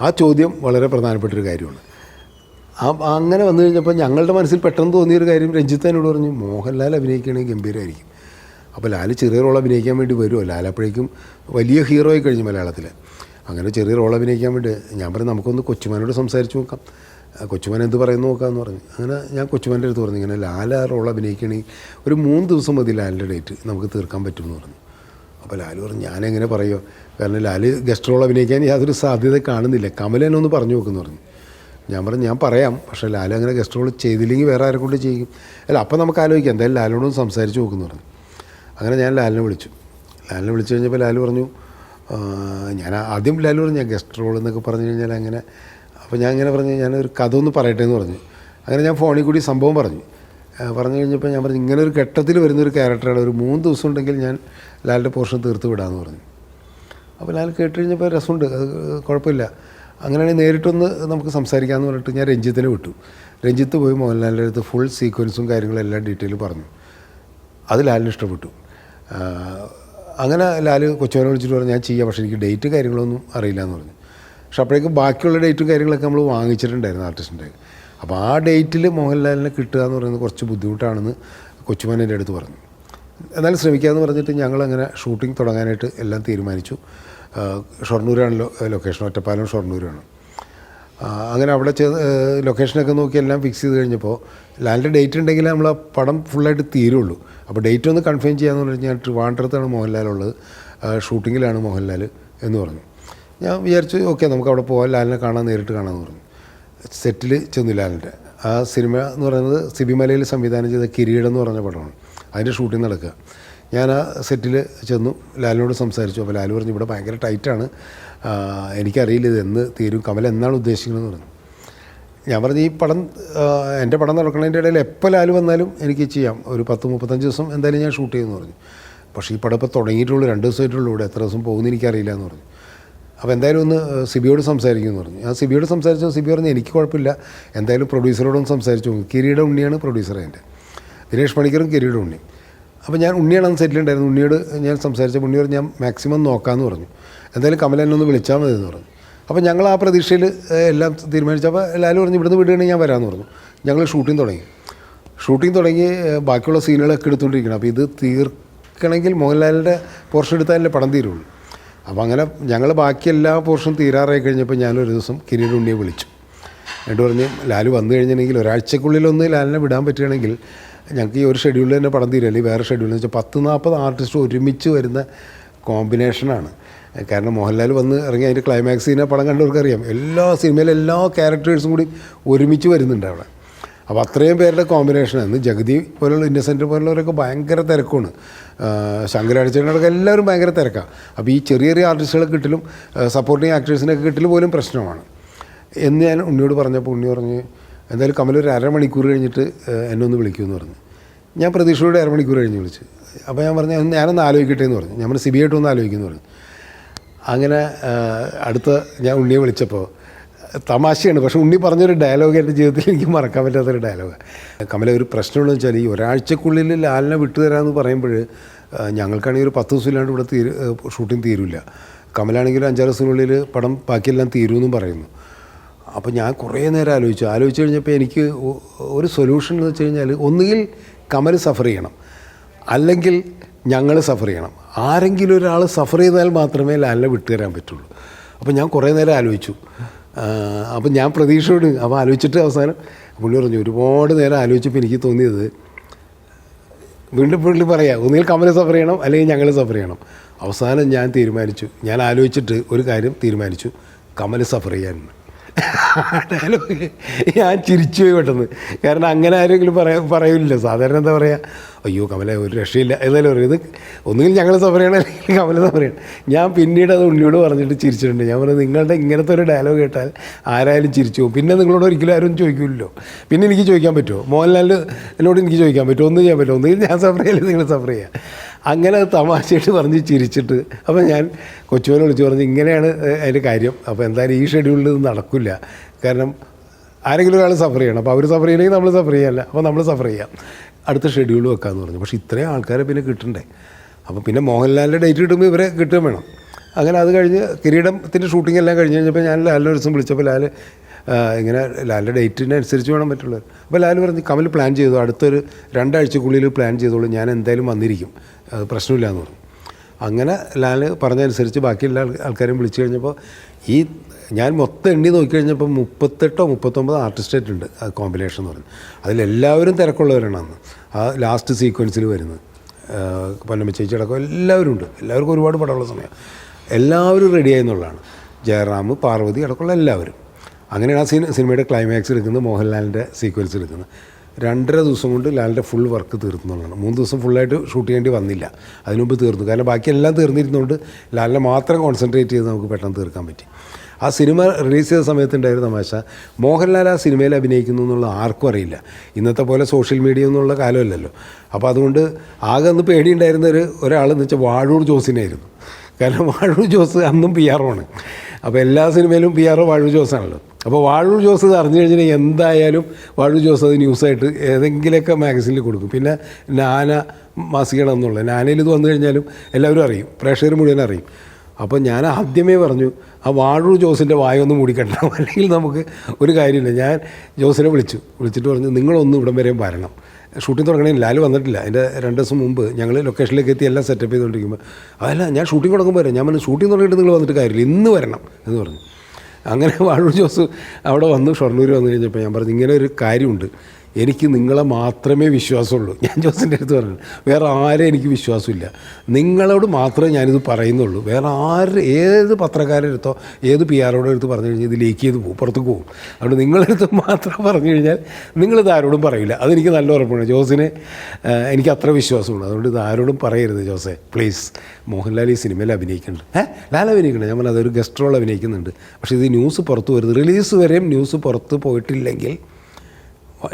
ആ ചോദ്യം വളരെ പ്രധാനപ്പെട്ടൊരു കാര്യമാണ്. അങ്ങനെ വന്നു കഴിഞ്ഞപ്പോൾ ഞങ്ങളുടെ മനസ്സിൽ പെട്ടെന്ന് തോന്നിയൊരു കാര്യം, രഞ്ജിത്ത് എന്നോട് പറഞ്ഞു മോഹൻലാൽ അഭിനയിക്കുകയാണെങ്കിൽ ഗംഭീരമായിരിക്കും. അപ്പോൾ ലാൽ ചെറിയ റോൾ അഭിനയിക്കാൻ വേണ്ടി വരുമോ, ലാൽ അപ്പോഴേക്കും വലിയ ഹീറോ ആയി കഴിഞ്ഞു മലയാളത്തിൽ. അങ്ങനെ ചെറിയ റോൾ അഭിനയിക്കാൻ വേണ്ടി ഞാൻ പറഞ്ഞു നമുക്കൊന്ന് കൊച്ചുമാനോട് സംസാരിച്ച് നോക്കാം, കൊച്ചുമാൻ എന്ത് പറയുന്നു നോക്കാമെന്ന് പറഞ്ഞു. അങ്ങനെ ഞാൻ കൊച്ചുമാൻ്റെ അടുത്ത് പറഞ്ഞു, ഇങ്ങനെ ലാൽ ആ റോൾ അഭിനയിക്കുകയാണെങ്കിൽ ഒരു 3 ദിവസം മതി ലാലിൻ്റെ ഡേറ്റ് നമുക്ക് തീർക്കാൻ പറ്റുമെന്ന് പറഞ്ഞു. അപ്പോൾ ലാൽ പറഞ്ഞു ഞാനെങ്ങനെ പറയുമോ, കാരണം ലാൽ ഗസ്റ്റ് റോൾ അഭിനയിക്കാൻ യാതൊരു സാധ്യത കാണുന്നില്ല, കമലെന്നെ ഒന്ന് പറഞ്ഞു നോക്കുമെന്ന് പറഞ്ഞു. ഞാൻ പറഞ്ഞു ഞാൻ പറയാം, പക്ഷേ ലാൽ അങ്ങനെ ഗസ്റ്റ് റോൾ ചെയ്തില്ലെങ്കിൽ വേറെ ആരെ കൊണ്ട് ചെയ്യും, അല്ല അപ്പം നമുക്ക് ആലോചിക്കാം, എന്തായാലും ലാലിനോടൊന്ന് സംസാരിച്ച് നോക്കുമെന്ന് പറഞ്ഞു. അങ്ങനെ ഞാൻ ലാലിനെ വിളിച്ചു കഴിഞ്ഞപ്പോൾ ലാൽ പറഞ്ഞു, ഞാൻ ആദ്യം ലാൽ പറഞ്ഞു ഞാൻ ഗസ്റ്റ് റോൾ എന്നൊക്കെ പറഞ്ഞു കഴിഞ്ഞാൽ അങ്ങനെ. അപ്പോൾ ഞാൻ ഇങ്ങനെ പറഞ്ഞു ഞാനൊരു കഥ ഒന്ന് പറയട്ടെ എന്ന് പറഞ്ഞു. അങ്ങനെ ഞാൻ ഫോണിൽ കൂടി സംഭവം പറഞ്ഞു കഴിഞ്ഞപ്പോൾ ഞാൻ പറഞ്ഞു ഇങ്ങനെ ഒരു ഘട്ടത്തിൽ വരുന്നൊരു ക്യാരക്ടറാണ്, ഒരു 3 ദിവസം ഉണ്ടെങ്കിൽ ഞാൻ ലാലിൻ്റെ പോർഷൻ തീർത്ത് വിടാമെന്ന് പറഞ്ഞു. അപ്പോൾ ലാൽ കേട്ട് കഴിഞ്ഞപ്പോൾ രസമുണ്ട്, അത് കുഴപ്പമില്ല, അങ്ങനെയാണെങ്കിൽ നേരിട്ടൊന്ന് നമുക്ക് സംസാരിക്കാമെന്ന് പറഞ്ഞിട്ട് ഞാൻ രഞ്ജിത്തിനെ വിട്ടു. രഞ്ജിത്ത് പോയി മോഹൻലാലിൻ്റെ അടുത്ത് ഫുൾ സീക്വൻസും കാര്യങ്ങളും എല്ലാം ഡീറ്റെയിൽ പറഞ്ഞു. അത് ലാലിന് ഇഷ്ടപ്പെട്ടു. അങ്ങനെ ലാൽ കൊച്ചുവിനെ വിളിച്ചിട്ട് പറഞ്ഞു ഞാൻ ചെയ്യാം, പക്ഷേ എനിക്ക് ഡേറ്റ് കാര്യങ്ങളൊന്നും അറിയില്ല എന്ന് പറഞ്ഞു. പക്ഷെ അപ്പോഴേക്കും ബാക്കിയുള്ള ഡേറ്റും കാര്യങ്ങളൊക്കെ നമ്മൾ വാങ്ങിച്ചിട്ടുണ്ടായിരുന്നു ആർട്ടിസ്റ്റിൻ്റെ. അപ്പോൾ ആ ഡേറ്റിൽ മോഹൻലാലിനെ കിട്ടുക എന്ന് പറയുന്നത് കുറച്ച് ബുദ്ധിമുട്ടാണെന്ന് കൊച്ചുമാൻ എൻ്റെ അടുത്ത് പറഞ്ഞു. എന്നാലും ശ്രമിക്കാമെന്ന് പറഞ്ഞിട്ട് ഞങ്ങളങ്ങനെ ഷൂട്ടിംഗ് തുടങ്ങാനായിട്ട് എല്ലാം തീരുമാനിച്ചു. ഷൊർണൂരാണല്ലോ ലൊക്കേഷൻ, ഒറ്റപ്പാലം ഷൊർണൂരാണ്. അങ്ങനെ അവിടെ ലൊക്കേഷനൊക്കെ നോക്കി എല്ലാം ഫിക്സ് ചെയ്ത് കഴിഞ്ഞപ്പോൾ ലാലിൻ്റെ ഡേറ്റ് ഉണ്ടെങ്കിൽ നമ്മൾ ആ പടം ഫുള്ളായിട്ട് തീരുള്ളൂ. അപ്പോൾ ഡേറ്റ് ഒന്ന് കൺഫേം ചെയ്യാമെന്ന് പറഞ്ഞു. ഞാൻ ട്രിവാൻഡ്രത്താണ് മോഹൻലാലുള്ളത്, ഷൂട്ടിങ്ങിലാണ് മോഹൻലാൽ എന്ന് പറഞ്ഞു. ഞാൻ വിചാരിച്ചു ഓക്കെ നമുക്ക് അവിടെ പോകാം, ലാലിനെ നേരിട്ട് കാണാമെന്ന് പറഞ്ഞു. സെറ്റിൽ ചെന്നു ലാലിൻ്റെ. ആ സിനിമ എന്ന് പറയുന്നത് സിബി മലയിൽ സംവിധാനം ചെയ്ത കിരീടം എന്ന് പറഞ്ഞ പടമാണ്, അതിൻ്റെ ഷൂട്ടിംഗ് നടക്കുക. ഞാൻ ആ സെറ്റിൽ ചെന്നു, ലാലിനോട് സംസാരിച്ചു. അപ്പോൾ ലാൽ പറഞ്ഞു ഇവിടെ ഭയങ്കര ടൈറ്റാണ്, എനിക്കറിയില്ല ഇത് എന്ന് തീരും, കമൽ എന്നാണ് ഉദ്ദേശിക്കുന്നതെന്ന് പറഞ്ഞു. ഞാൻ പറഞ്ഞു ഈ പടം എൻ്റെ പടം നടക്കുന്നതിൻ്റെ ഇടയിൽ എപ്പോൾ ലാൽ വന്നാലും എനിക്ക് ചെയ്യാം, ഒരു 10-35 ദിവസം എന്തായാലും ഞാൻ ഷൂട്ട് ചെയ്യുമെന്ന് പറഞ്ഞു. പക്ഷേ ഈ പടം ഇപ്പോൾ തുടങ്ങിയിട്ടുള്ളൂ, 2 ദിവസമായിട്ടുള്ളൂ, ഇവിടെ എത്ര ദിവസം പോകുമെന്ന് എനിക്കറിയില്ല എന്ന് പറഞ്ഞു. അപ്പോൾ എന്തായാലും ഒന്ന് സിബിയോട് സംസാരിക്കുമെന്ന് പറഞ്ഞു. ഞാൻ സിബിയോട് സംസാരിച്ചു. സിബി പറഞ്ഞു എനിക്ക് കുഴപ്പമില്ല, എന്തായാലും പ്രൊഡ്യൂസറോടൊന്ന് സംസാരിച്ചു നോക്കും. കിരീട ഉണ്ണിയാണ് പ്രൊഡ്യൂസർ എൻ്റെ, ദിനേഷ് പണിക്കറും കിരീട ഉണ്ണി. അപ്പോൾ ഞാൻ ഉണ്ണിയാണ് അന്ന് സെറ്റിലുണ്ടായിരുന്നു. ഉണ്ണിയോട് ഞാൻ സംസാരിച്ചപ്പോൾ ഉണ്ണി പറഞ്ഞു ഞാൻ മാക്സിമം നോക്കാമെന്ന് പറഞ്ഞു, എന്തായാലും കമൽ എന്നെ ഒന്ന് വിളിച്ചാൽ മതി എന്ന് പറഞ്ഞു. അപ്പോൾ ഞങ്ങൾ ആ പ്രതീക്ഷയിൽ എല്ലാം തീരുമാനിച്ചപ്പോൾ ലാൽ പറഞ്ഞു ഇവിടുന്ന് വിടുകയാണെങ്കിൽ ഞാൻ വരാമെന്ന് പറഞ്ഞു. ഞങ്ങൾ ഷൂട്ടിംഗ് തുടങ്ങി ബാക്കിയുള്ള സീനുകളൊക്കെ എടുത്തുകൊണ്ടിരിക്കണം. അപ്പോൾ ഇത് തീർക്കണമെങ്കിൽ മോഹൻലാലിൻ്റെ പോർഷൻ എടുത്താലല്ലേ പടം തീരുള്ളൂ. അപ്പോൾ അങ്ങനെ ഞങ്ങൾ ബാക്കി എല്ലാ പോർഷനും തീരാറായി കഴിഞ്ഞപ്പോൾ ഞാനൊരു ദിവസം കിരീട ഉണ്ണിയെ വിളിച്ചു. എന്നിട്ട് പറഞ്ഞ് ലാൽ വന്നു കഴിഞ്ഞിട്ടുണ്ടെങ്കിൽ ഒരാഴ്ചക്കുള്ളിലൊന്ന് ലാലിനെ വിടാൻ പറ്റുകയാണെങ്കിൽ ഞങ്ങൾക്ക് ഈ ഒരു ഷെഡ്യൂളിൽ തന്നെ പടം തീരും, അല്ലെങ്കിൽ വേറെ ഷെഡ്യൂളിൽ വെച്ചാൽ 10-40 ആർട്ടിസ്റ്റ് ഒരുമിച്ച് വരുന്ന കോമ്പിനേഷനാണ്. കാരണം മോഹൻലാൽ വന്ന് ഇറങ്ങി അതിൻ്റെ ക്ലൈമാക്സ് സീനെ പടം കണ്ടവർക്കറിയാം, എല്ലാ സിനിമയിലെ എല്ലാ ക്യാരക്ടേഴ്സും കൂടി ഒരുമിച്ച് വരുന്നുണ്ട് അവിടെ. അപ്പോൾ അത്രയും പേരുടെ കോമ്പിനേഷനാണ്. ജഗതി പോലുള്ള ഇന്നസെൻറ്റ് പോലുള്ളവരൊക്കെ ഭയങ്കര തിരക്കാണ്, ശങ്കരാടിച്ചേട്ടനൊക്കെ എല്ലാവരും ഭയങ്കര തിരക്കാണ്. അപ്പോൾ ഈ ചെറിയ ചെറിയ ആർട്ടിസ്റ്റുകളെ കിട്ടലും സപ്പോർട്ടിങ് ആക്ടേഴ്സിനൊക്കെ കിട്ടലും പോലും പ്രശ്നമാണ് എന്ന് ഞാൻ ഉണ്ണിയോട് പറഞ്ഞപ്പോൾ ഉണ്ണി പറഞ്ഞ് എന്തായാലും കമൽ ഒരു 1/2 മണിക്കൂർ കഴിഞ്ഞിട്ട് എന്നെ ഒന്ന് വിളിക്കുമെന്ന് പറഞ്ഞു. ഞാൻ പ്രതീക്ഷയോടെ 1/2 മണിക്കൂർ കഴിഞ്ഞ് വിളിച്ചു. അപ്പോൾ ഞാൻ പറഞ്ഞു ഞാനൊന്ന് ആലോചിക്കട്ടെ എന്ന് പറഞ്ഞു. ഞാൻ സിബിയായിട്ടൊന്ന് ആലോചിക്കുമെന്ന് പറഞ്ഞു. അങ്ങനെ ഞാൻ ഉണ്ണിയെ വിളിച്ചപ്പോൾ തമാശയാണ്. പക്ഷേ ഉണ്ണി പറഞ്ഞൊരു ഡയലോഗ് എൻ്റെ ജീവിതത്തിൽ എനിക്ക് മറക്കാൻ പറ്റാത്തൊരു ഡയലോഗാണ്. കമല, ഒരു പ്രശ്നമുള്ളതെന്ന് വെച്ചാൽ ഈ ഒരാഴ്ചക്കുള്ളിൽ ലാലിനെ വിട്ടുതരാമെന്ന് പറയുമ്പോൾ ഞങ്ങൾക്കാണെങ്കിൽ ഒരു 10 ദിവസം ഇല്ലാണ്ട് ഇവിടെ ഷൂട്ടിംഗ് തീരില്ല. കമലാണെങ്കിൽ 5-6 ദിവസത്തിനുള്ളിൽ പടം ബാക്കിയെല്ലാം തീരുമെന്നും പറയുന്നു. അപ്പോൾ ഞാൻ കുറേ നേരം ആലോചിച്ച് കഴിഞ്ഞപ്പോൾ എനിക്ക് ഒരു സൊല്യൂഷൻ എന്ന് വെച്ച് കഴിഞ്ഞാൽ ഒന്നുകിൽ കമൽ സഫർ ചെയ്യണം, അല്ലെങ്കിൽ ഞങ്ങൾ സഫർ ചെയ്യണം. ആരെങ്കിലും ഒരാൾ സഫർ ചെയ്താൽ മാത്രമേ ലാലിനെ വിട്ടുതരാൻ പറ്റുള്ളൂ. അപ്പോൾ ഞാൻ കുറേ നേരം ആലോചിച്ചു. അപ്പം ഞാൻ പ്രതീക്ഷയോട് അപ്പോൾ ആലോചിച്ചിട്ട് അവസാനം പുള്ളി പറഞ്ഞു, ഒരുപാട് നേരം ആലോചിച്ചപ്പോൾ എനിക്ക് തോന്നിയത് വീണ്ടും പുള്ളി പറയാം, ഒന്നുകിൽ കമൽ സഫർ ചെയ്യണം അല്ലെങ്കിൽ ഞങ്ങൾ സഫർ ചെയ്യണം. അവസാനം ഞാൻ ആലോചിച്ചിട്ട് ഒരു കാര്യം തീരുമാനിച്ചു, കമൽ സഫർ ചെയ്യാൻ. ഡയലോഗ് ഞാൻ ചിരിച്ചു പോയി പെട്ടെന്ന്. കാരണം അങ്ങനെ ആരെങ്കിലും പറയില്ല. സാധാരണ എന്താ പറയുക, അയ്യോ കമല ഒരു രക്ഷയില്ല എന്നാലും പറയും, ഇത് ഒന്നുകിൽ ഞങ്ങൾ സഫർ ചെയ്യണം അല്ലെങ്കിൽ കമല സഫർ ചെയ്യണം. ഞാൻ പിന്നീട് അത് ഉണ്ണിയോട് പറഞ്ഞിട്ട് ചിരിച്ചിട്ടുണ്ട്. ഞാൻ പറഞ്ഞു, നിങ്ങളുടെ ഇങ്ങനത്തെ ഒരു ഡയലോഗ് കേട്ടാൽ ആരായാലും ചിരിച്ചു പോകും. പിന്നെ നിങ്ങളോട് ഒരിക്കലും ആരും ചോദിക്കില്ലല്ലോ. പിന്നെ എനിക്ക് ചോദിക്കാൻ പറ്റുമോ, മോഹൻലാലിനോട് എനിക്ക് ചോദിക്കാൻ പറ്റുമോ, ഒന്നും ചെയ്യാൻ പറ്റുമോ, ഒന്നുകിൽ ഞാൻ സഫർ ചെയ്യാൻ നിങ്ങൾ സഫർ ചെയ്യുക. അങ്ങനെ തമാശയായിട്ട് പറഞ്ഞ് ചിരിച്ചിട്ട് അപ്പോൾ ഞാൻ കൊച്ചുമോനെ വിളിച്ച് പറഞ്ഞു, ഇങ്ങനെയാണ് അതിൻ്റെ കാര്യം. അപ്പോൾ എന്തായാലും ഈ ഷെഡ്യൂളിൽ ഇത് നടക്കില്ല. കാരണം ആരെങ്കിലും ഒരാൾ സഫർ ചെയ്യണം. അപ്പോൾ അവർ സഫർ ചെയ്യണമെങ്കിൽ നമ്മൾ സഫർ ചെയ്യാമല്ല, അപ്പോൾ നമ്മൾ സഫർ ചെയ്യാം, അടുത്ത ഷെഡ്യൂൾ വെക്കാമെന്ന് പറഞ്ഞു. പക്ഷേ ഇത്രയും ആൾക്കാരെ പിന്നെ കിട്ടണ്ടേ. അപ്പോൾ പിന്നെ മോഹൻലാലിൻ്റെ ഡേറ്റ് കിട്ടുമ്പോൾ ഇവരെ കിട്ടുകയും വേണം. അങ്ങനെ അത് കഴിഞ്ഞ് കിരീടത്തിൻ്റെ ഷൂട്ടിംഗ് എല്ലാം കഴിഞ്ഞ് കഴിഞ്ഞപ്പോൾ ഞാൻ ലാലിനെ ഒരു ദിവസം വിളിച്ചപ്പോൾ ഇങ്ങനെ ലാലിൻ്റെ ഡേറ്റിനനുസരിച്ച് വേണം പറ്റുള്ളൂ. അപ്പോൾ ലാൽ പറഞ്ഞ്, കമൽ പ്ലാൻ ചെയ്തു, അടുത്തൊരു 2 ആഴ്ചക്കുള്ളിൽ പ്ലാൻ ചെയ്തോളൂ, ഞാൻ എന്തായാലും വന്നിരിക്കും, അത് പ്രശ്നമില്ല എന്ന് പറഞ്ഞു. അങ്ങനെ ലാൽ പറഞ്ഞതനുസരിച്ച് ബാക്കി എല്ലാ ആൾക്കാരെയും വിളിച്ചു കഴിഞ്ഞപ്പോൾ ഞാൻ മൊത്തം എണ്ണി നോക്കിക്കഴിഞ്ഞപ്പോൾ 38-39 ആർട്ടിസ്റ്റേറ്റ് ഉണ്ട് കോമ്പിനേഷൻ എന്ന് പറഞ്ഞു. അതിലെല്ലാവരും തിരക്കുള്ളവരാണ് അന്ന് ആ ലാസ്റ്റ് സീക്വൻസിൽ വരുന്നത്. പൊന്നമ്മ ചേച്ചി അടക്കം എല്ലാവരും ഉണ്ട്. എല്ലാവർക്കും ഒരുപാട് പടമുള്ള സമയം. എല്ലാവരും റെഡിയായി എന്നുള്ളതാണ്. ജയറാം, പാർവതി അടക്കമുള്ള എല്ലാവരും. അങ്ങനെയാണ് ആ സിനിമയുടെ ക്ലൈമാക്സ് എടുക്കുന്നത്, മോഹൻലാലിൻ്റെ സീക്വൻസ് എടുക്കുന്നത്. 2.5 ദിവസം കൊണ്ട് ലാലിൻ്റെ ഫുൾ വർക്ക് തീർന്നുള്ളതാണ്. 3 ദിവസം ഫുള്ളായിട്ട് ഷൂട്ട് ചെയ്യേണ്ടി വന്നില്ല, അതിനുമുമ്പ് തീർന്നു. കാരണം ബാക്കിയെല്ലാം തീർന്നിരുന്നുകൊണ്ട് ലാലിനെ മാത്രം കോൺസെൻട്രേറ്റ് ചെയ്ത് നമുക്ക് പെട്ടെന്ന് തീർക്കാൻ പറ്റി. ആ സിനിമ റിലീസ് ചെയ്ത സമയത്തുണ്ടായിരുന്ന തമാശ, മോഹൻലാൽ ആ സിനിമയിൽ അഭിനയിക്കുന്നു എന്നുള്ള ആർക്കും അറിയില്ല. ഇന്നത്തെ പോലെ സോഷ്യൽ മീഡിയ എന്നുള്ള കാലമല്ലല്ലോ. അപ്പോൾ അതുകൊണ്ട് ആകെ ഒന്ന് പേടിയുണ്ടായിരുന്ന ഒരാളെന്ന് വെച്ചാൽ വാഴൂർ ജോസിനായിരുന്നു. കാരണം വാഴൂർ ജോസ് അന്നും PR ആണ്. അപ്പോൾ എല്ലാ സിനിമയിലും PR വാഴൂർ ജോസാണല്ലോ. അപ്പോൾ വാഴൂർ ജോസ് ഇത് അറിഞ്ഞു കഴിഞ്ഞാൽ എന്തായാലും വാഴൂർ ജോസ് അത് ന്യൂസായിട്ട് ഏതെങ്കിലുമൊക്കെ മാഗസീനിൽ കൊടുക്കും. പിന്നെ നാന മാസികയാണ് എന്നുള്ളത്. നാനയിൽ ഇത് വന്നു കഴിഞ്ഞാലും എല്ലാവരും അറിയും, പ്രേക്ഷകർ മുഴുവൻ അറിയും. അപ്പോൾ ഞാൻ ആദ്യമേ പറഞ്ഞു, ആ വാഴൂർ ജോസിൻ്റെ വായൊന്നും മൂടിക്കണ്ട, അല്ലെങ്കിൽ നമുക്ക് ഒരു കാര്യമില്ല. ഞാൻ ജോസിനെ വിളിച്ചിട്ട് പറഞ്ഞു, നിങ്ങളൊന്നും ഇവിടം വരെയും വരണം. ഷൂട്ടിംഗ് തുടങ്ങണേ ലാൽ വന്നിട്ടില്ല. അതിൻ്റെ 2 ദിവസം മുമ്പ് ഞങ്ങൾ ലൊക്കേഷനിലേക്ക് എത്തി എല്ലാം സെറ്റപ്പ് ചെയ്തുകൊണ്ടിരിക്കുമ്പോൾ, അതല്ല ഞാൻ ഷൂട്ടിംഗ് തുടങ്ങുമ്പോൾ വരാം. ഞാൻ പറഞ്ഞു, ഷൂട്ടിംഗ് തുടങ്ങിയിട്ട് നിങ്ങൾ വന്നിട്ട് കാര്യമില്ല, ഇന്ന് വരണം എന്ന് പറഞ്ഞു. അങ്ങനെ വാഴൂർ ജോസ് അവിടെ വന്ന് ഷൊർണൂർ വന്നു കഴിഞ്ഞപ്പോൾ ഞാൻ പറഞ്ഞു, ഇങ്ങനെ ഒരു കാര്യമുണ്ട്, എനിക്ക് നിങ്ങളെ മാത്രമേ വിശ്വാസമുള്ളൂ. ഞാൻ ജോസിൻ്റെ അടുത്ത് പറഞ്ഞു, വേറെ ആരും എനിക്ക് വിശ്വാസമില്ല, നിങ്ങളോട് മാത്രമേ ഞാനിത് പറയുന്നുള്ളൂ. വേറെ ഏത് പത്രക്കാരെടുത്തോ ഏത് PR-ഓടെ എടുത്ത് പറഞ്ഞു കഴിഞ്ഞാൽ ഇത് ലീക്ക് ചെയ്ത് പോകും, പുറത്തേക്ക് പോകും. അതുകൊണ്ട് നിങ്ങളെടുത്ത് മാത്രം പറഞ്ഞു കഴിഞ്ഞാൽ നിങ്ങളിത് ആരോടും പറയില്ല. അതെനിക്ക് നല്ല ഉറപ്പാണ്. ജോസിന് എനിക്ക് അത്ര വിശ്വാസമുണ്ട്. അതുകൊണ്ട് ഇത് ആരോടും പറയരുത് ജോസെ, പ്ലീസ്. മോഹൻലാൽ ഈ സിനിമയിൽ അഭിനയിക്കുന്നുണ്ട്. ലാൽ അഭിനയിക്കുന്നുണ്ട്. ഞാൻ പറഞ്ഞത് അതൊരു ഗസ്റ്റ് റോൾ അഭിനയിക്കുന്നുണ്ട്. പക്ഷേ ഇത് ന്യൂസ് പുറത്ത് വരുന്നത്, റിലീസ് വരെയും ന്യൂസ് പുറത്ത് പോയിട്ടില്ലെങ്കിൽ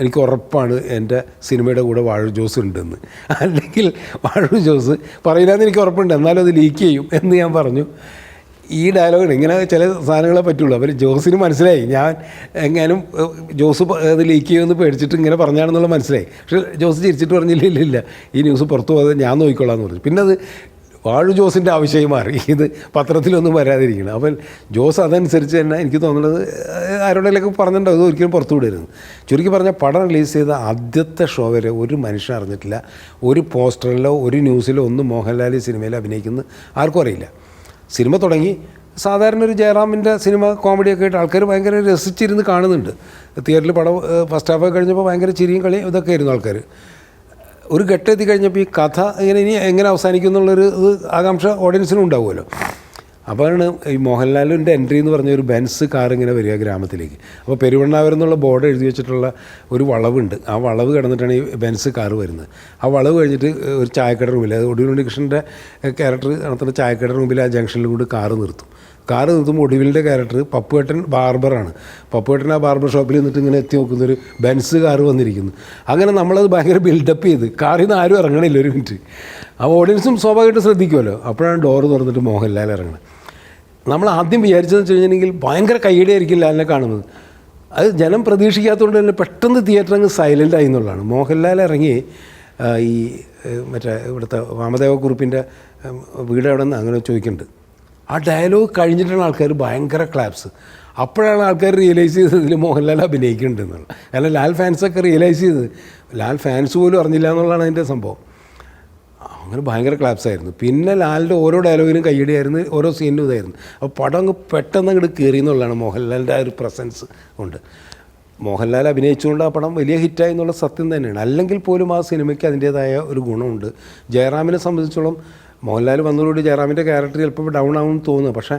എനിക്ക് ഉറപ്പാണ് എൻ്റെ സിനിമയുടെ കൂടെ വാഴൂർ ജോസ് ഉണ്ടെന്ന്. അല്ലെങ്കിൽ വാഴൂർ ജോസ് പറയില്ലാന്ന് എനിക്ക് ഉറപ്പുണ്ട്, എന്നാലും അത് ലീക്ക് ചെയ്യും എന്ന് ഞാൻ പറഞ്ഞു. ഈ ഡയലോഗാണ്, ഇങ്ങനെ ചില സാധനങ്ങളെ പറ്റുള്ളൂ. അപ്പോൾ ജോസിന് മനസ്സിലായി ഞാൻ എങ്ങാനും ജോസ് അത് ലീക്ക് ചെയ്യുമെന്ന് പേടിച്ചിട്ട് ഇങ്ങനെ പറഞ്ഞാണെന്നുള്ള മനസ്സിലായി. പക്ഷേ ജോസ് ചിരിച്ചിട്ട് പറഞ്ഞില്ല, ഈ ന്യൂസ് പുറത്തു പോകാതെ ഞാൻ നോക്കിക്കൊള്ളാം എന്ന് പറഞ്ഞു. പിന്നെ അത് വാഴൂർ ജോസിൻ്റെ ആവശ്യമായി മാറി, ഇത് പത്രത്തിലൊന്നും വരാതിരിക്കണം. അപ്പം ജോസ് അതനുസരിച്ച് തന്നെ എനിക്ക് തോന്നുന്നത് ആരോടെങ്കിലൊക്കെ പറഞ്ഞിട്ടുണ്ടോ അത് ഒരിക്കലും പുറത്തു വിടരുത്. ചുരുക്കി പറഞ്ഞാൽ പടം റിലീസ് ചെയ്ത ആദ്യത്തെ ഷോ വരെ ഒരു മനുഷ്യൻ അറിഞ്ഞിട്ടില്ല. ഒരു പോസ്റ്ററിലോ ഒരു ന്യൂസിലോ ഒന്നും മോഹൻലാൽ സിനിമയിൽ അഭിനയിക്കുന്നത് ആർക്കും അറിയില്ല. സിനിമ തുടങ്ങി സാധാരണ ഒരു ജയറാമിൻ്റെ സിനിമ കോമഡിയൊക്കെ ആയിട്ട് ആൾക്കാർ ഭയങ്കര രസിച്ചിരുന്ന് കാണുന്നുണ്ട്. തിയേറ്ററിൽ പടം ഫസ്റ്റ് ഹാഫ് കഴിഞ്ഞപ്പോൾ ഭയങ്കര ചിരിയും കളിയും ഇതൊക്കെ ആയിരുന്നു ആൾക്കാർ. ഒരു ഘട്ടമെത്തി കഴിഞ്ഞപ്പോൾ ഈ കഥ ഇനി എങ്ങനെ അവസാനിക്കും എന്നുള്ളൊരു ആകാംക്ഷ ഓഡിയൻസിനും ഉണ്ടാവുമല്ലോ. അപ്പോഴാണ് ഈ മോഹൻലാലിൻ്റെ എൻട്രി എന്ന് പറഞ്ഞ ഒരു ബെൻസ് കാർ ഇങ്ങനെ വരിക ഗ്രാമത്തിലേക്ക്. അപ്പോൾ പെരുവണ്ണാവരം എന്നുള്ള ബോർഡ് എഴുതി വെച്ചിട്ടുള്ള ഒരു വളവുണ്ട്. ആ വളവ് കിടന്നിട്ടാണ് ഈ ബെൻസ് കാർ വരുന്നത്. ആ വളവ് കഴിഞ്ഞിട്ട് ഒരു ചായക്കട റൂമിൽ, അത് ഒടുവിൽ കൃഷ്ണൻ്റെ ക്യാരക്ടർ നടത്തുന്ന ചായക്കട റൂമിൽ ആ ജംഗ്ഷനിൽ കൂടി കാറ് നിർത്തും. കാറ് നിർത്തുമ്പോൾ ഒടുവിലിൻ്റെ ക്യാരക്ടർ പപ്പുവേട്ടൻ ബാർബറാണ്. പപ്പുവേട്ടൻ ആ ബാർബർ ഷോപ്പിൽ നിന്നിട്ട് ഇങ്ങനെ എത്തി നോക്കുന്നൊരു ബെൻസ് കാറ് വന്നിരിക്കുന്നു. അങ്ങനെ നമ്മളത് ഭയങ്കര ബിൽഡപ്പ് ചെയ്ത് കാറിൽ നിന്ന് ആരും ഇറങ്ങണില്ല ഒരു മിനിറ്റ്. ആ ഓഡിയൻസും സ്വാഭാവികമായിട്ട് ശ്രദ്ധിക്കുമല്ലോ. അപ്പോഴാണ് ഡോറ് തുറന്നിട്ട് മോഹൻലാൽ ഇറങ്ങുന്നത്. നമ്മൾ ആദ്യം വിചാരിച്ചതെന്ന് വെച്ച് കഴിഞ്ഞിട്ടുണ്ടെങ്കിൽ ഭയങ്കര കൈയടിയായിരിക്കും ലാലിനെ കാണുന്നത്. അത് ജനം പ്രതീക്ഷിക്കാത്തതുകൊണ്ട് തന്നെ പെട്ടെന്ന് തിയേറ്റർ അങ്ങ് സൈലൻ്റ് ആയി എന്നുള്ളതാണ്. മോഹൻലാൽ ഇറങ്ങി ഈ മറ്റേ ഇവിടുത്തെ വാമദേവക്കുറുപ്പിൻ്റെ വീട് എവിടെ നിന്ന് അങ്ങനെ ചോദിക്കുന്നുണ്ട്. ആ ഡയലോഗ് കഴിഞ്ഞിട്ടാണ് ആൾക്കാർ ഭയങ്കര ക്ലാപ്സ്. അപ്പോഴാണ് ആൾക്കാർ റിയലൈസ് ചെയ്തത് ഇതിൽ മോഹൻലാൽ അഭിനയിക്കുന്നുണ്ട് എന്നുള്ളത്. കാരണം ലാൽ ഫാൻസൊക്കെ റിയലൈസ് ചെയ്തത് ലാൽ ഫാൻസ് പോലും അറിഞ്ഞില്ല എന്നുള്ളതാണ് അതിൻ്റെ സംഭവം. അങ്ങനെ ഭയങ്കര ക്ലാപ്സ് ആയിരുന്നു. പിന്നെ ലാലിൻ്റെ ഓരോ ഡയലോഗിനും കയ്യടിയായിരുന്നു, ഓരോ സീനും ഇതായിരുന്നു. അപ്പോൾ പടം അങ്ങ് പെട്ടെന്ന് അങ്ങോട്ട് കയറി എന്നുള്ളതാണ് മോഹൻലാലിൻ്റെ ആ ഒരു പ്രസൻസ് കൊണ്ട്. മോഹൻലാൽ അഭിനയിച്ചുകൊണ്ട് ആ പടം വലിയ ഹിറ്റായി എന്നുള്ള സത്യം തന്നെയാണ്. അല്ലെങ്കിൽ പോലും ആ സിനിമയ്ക്ക് അതിൻ്റേതായ ഒരു ഗുണമുണ്ട്. ജയറാമിനെ സംബന്ധിച്ചോളം മോഹൻലാൽ വന്നതോടുകൂടി ജയറാമിൻ്റെ ക്യാരക്ടർ ചിലപ്പോൾ ഡൗൺ ആവുമെന്ന് തോന്നുന്നു. പക്ഷേ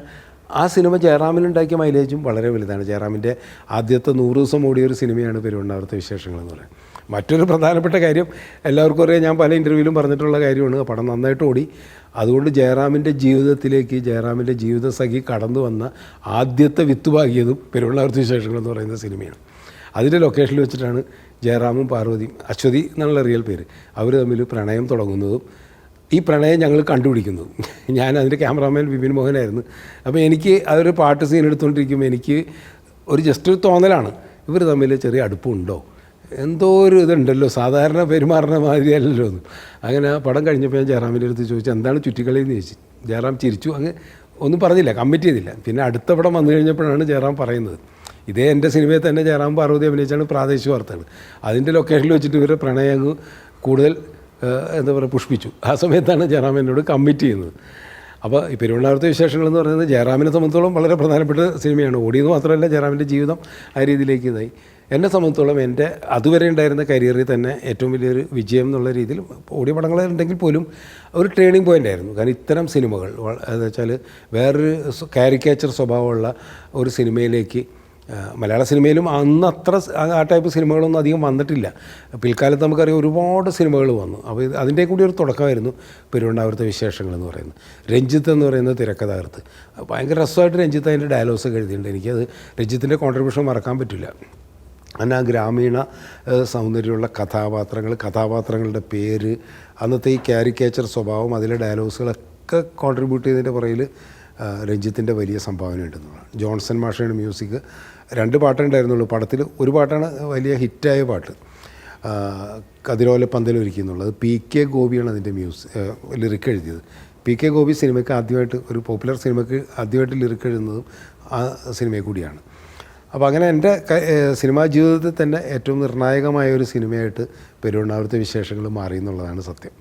ആ സിനിമ ജയറാമിനുണ്ടാക്കിയ മൈലേജും വളരെ വലുതാണ്. ജയറാമിൻ്റെ ആദ്യത്തെ 100 ദിവസം ഓടിയ ഒരു സിനിമയാണ് പെരുവണ്ണാവരത്തെ വിശേഷങ്ങൾ എന്ന് പറയുന്നത്. മറ്റൊരു പ്രധാനപ്പെട്ട കാര്യം എല്ലാവർക്കും അറിയാം, ഞാൻ പല ഇൻ്റർവ്യൂവിലും പറഞ്ഞിട്ടുള്ള കാര്യമാണ്, പടം നന്നായിട്ട് ഓടി. അതുകൊണ്ട് ജയറാമിൻ്റെ ജീവിതത്തിലേക്ക് ജയറാമിൻ്റെ ജീവിതസഖി കടന്നു വന്ന ആദ്യത്തെ വിത്തുപാകിയതും പെരുവണ്ണാവരത്തെ വിശേഷങ്ങൾ എന്ന് പറയുന്ന സിനിമയാണ്. അതിൻ്റെ ലൊക്കേഷനിൽ വെച്ചിട്ടാണ് ജയറാമും പാർവതിയും, അശ്വതി എന്നുള്ള റിയൽ പേര്, അവർ തമ്മിൽ പ്രണയം തുടങ്ങുന്നതും ഈ പ്രണയം ഞങ്ങൾ കണ്ടുപിടിക്കുന്നതും. ഞാൻ അതിൻ്റെ ക്യാമറാമാൻ വിപിൻ മോഹനായിരുന്നു. അപ്പോൾ എനിക്ക് അതൊരു പാട്ട് സീൻ എടുത്തുകൊണ്ടിരിക്കുമ്പോൾ എനിക്ക് ഒരു ജസ്റ്റ് ഒരു തോന്നലാണ്, ഇവർ തമ്മിൽ ചെറിയ അടുപ്പമുണ്ടോ, എന്തോ ഒരു ഇതുണ്ടല്ലോ, സാധാരണ പെരുമാറുന്ന മാതിരിയല്ലല്ലോ എന്ന്. അങ്ങനെ പടം കഴിഞ്ഞപ്പോൾ ഞാൻ ജയറാമിൻ്റെ അടുത്ത് ചോദിച്ചു എന്താണ് ചുറ്റിക്കളി എന്ന് ചോദിച്ചു. ജയറാം ചിരിച്ചു, അങ്ങ് ഒന്നും പറഞ്ഞില്ല, കമ്മിറ്റ് ചെയ്തില്ല. പിന്നെ അടുത്ത പടം വന്നു കഴിഞ്ഞപ്പോഴാണ് ജയറാം പറയുന്നത്, ഇതേ എൻ്റെ സിനിമയിൽ തന്നെ ജയറാം പാർവതി അഭിനയിച്ചാണ് പ്രാദേശിക വാർത്തകൾ. അതിൻ്റെ ലൊക്കേഷനിൽ വെച്ചിട്ട് ഇവരുടെ പ്രണയം അങ്ങ് കൂടുതൽ എന്താ പറയുക പുഷ്പിച്ചു. ആ സമയത്താണ് ജയറാം എന്നോട് കമ്മിറ്റ് ചെയ്യുന്നത്. അപ്പോൾ ഈ പെരുവണ്ണാവരത്തെ വിശേഷങ്ങൾ എന്ന് പറയുന്നത് ജയറാമിനെ സംബന്ധിച്ചോളം വളരെ പ്രധാനപ്പെട്ട സിനിമയാണ്. ഓടിയെന്ന് മാത്രമല്ല ജയറാമിൻ്റെ ജീവിതം ആ രീതിയിലേക്ക് ഇതായി. എന്നെ സംബന്ധിച്ചോളം എൻ്റെ അതുവരെ ഉണ്ടായിരുന്ന കരിയറിൽ തന്നെ ഏറ്റവും വലിയൊരു വിജയം എന്നുള്ള രീതിയിൽ ഓടിയ പടങ്ങളുണ്ടെങ്കിൽ പോലും ഒരു ടേണിംഗ് പോയിൻ്റ് ആയിരുന്നു. കാരണം ഇത്തരം സിനിമകൾ എന്ന് വെച്ചാൽ വേറൊരു കാരിക്കേച്ചർ സ്വഭാവമുള്ള ഒരു സിനിമയിലേക്ക് മലയാള സിനിമയിലും അന്ന് അത്ര ആ ടൈപ്പ് സിനിമകളൊന്നും അധികം വന്നിട്ടില്ല. പിൽക്കാലത്ത് നമുക്കറിയാം ഒരുപാട് സിനിമകൾ വന്നു. അപ്പോൾ അതിൻ്റെ കൂടി ഒരു തുടക്കമായിരുന്നു പെരുവണ്ണാവരത്തെ വിശേഷങ്ങൾ എന്ന് പറയുന്നത്. രഞ്ജിത്ത് എന്ന് പറയുന്ന തിരക്കഥാകൃത്ത് ഭയങ്കര രസമായിട്ട് രഞ്ജിത്ത് അതിൻ്റെ ഡയലോഗ്സൊക്കെ എഴുതിയിട്ടുണ്ട്. എനിക്കത് രഞ്ജിത്തിൻ്റെ കോൺട്രിബ്യൂഷൻ മറക്കാൻ പറ്റില്ല. അങ്ങനെ ആ ഗ്രാമീണ സൗന്ദര്യമുള്ള കഥാപാത്രങ്ങളുടെ പേര്, അന്നത്തെ ഈ കാരിക്കേച്ചർ സ്വഭാവം, അതിലെ ഡയലോഗ്സുകളൊക്കെ കോൺട്രിബ്യൂട്ട് ചെയ്തതിൻ്റെ പുറകിൽ രഞ്ജിത്തിൻ്റെ വലിയ സംഭാവന ഉണ്ടെന്നുള്ളതാണ്. ജോൺസൺ മാഷയുടെ മ്യൂസിക് 2 പാട്ടേ ഉണ്ടായിരുന്നുള്ളൂ പടത്തിൽ. ഒരു പാട്ടാണ് വലിയ ഹിറ്റായ പാട്ട്, കതിരോല പന്തലൊരുക്കിയെന്നുള്ളത്. PK ഗോപിയാണ് അതിൻ്റെ ലിറിക്ക് എഴുതിയത്. PK ഗോപി സിനിമയ്ക്ക് ആദ്യമായിട്ട്, ഒരു പോപ്പുലർ സിനിമയ്ക്ക് ആദ്യമായിട്ട് ലിറിക്ക് എഴുതുന്നതും ആ സിനിമയിൽ കൂടിയാണ്. അപ്പോൾ അങ്ങനെ എൻ്റെ സിനിമാ ജീവിതത്തിൽ തന്നെ ഏറ്റവും നിർണായകമായ ഒരു സിനിമയായിട്ട് പെരുവണ്ണാവരത്തെ വിശേഷങ്ങൾ മാറി എന്നുള്ളതാണ് സത്യം.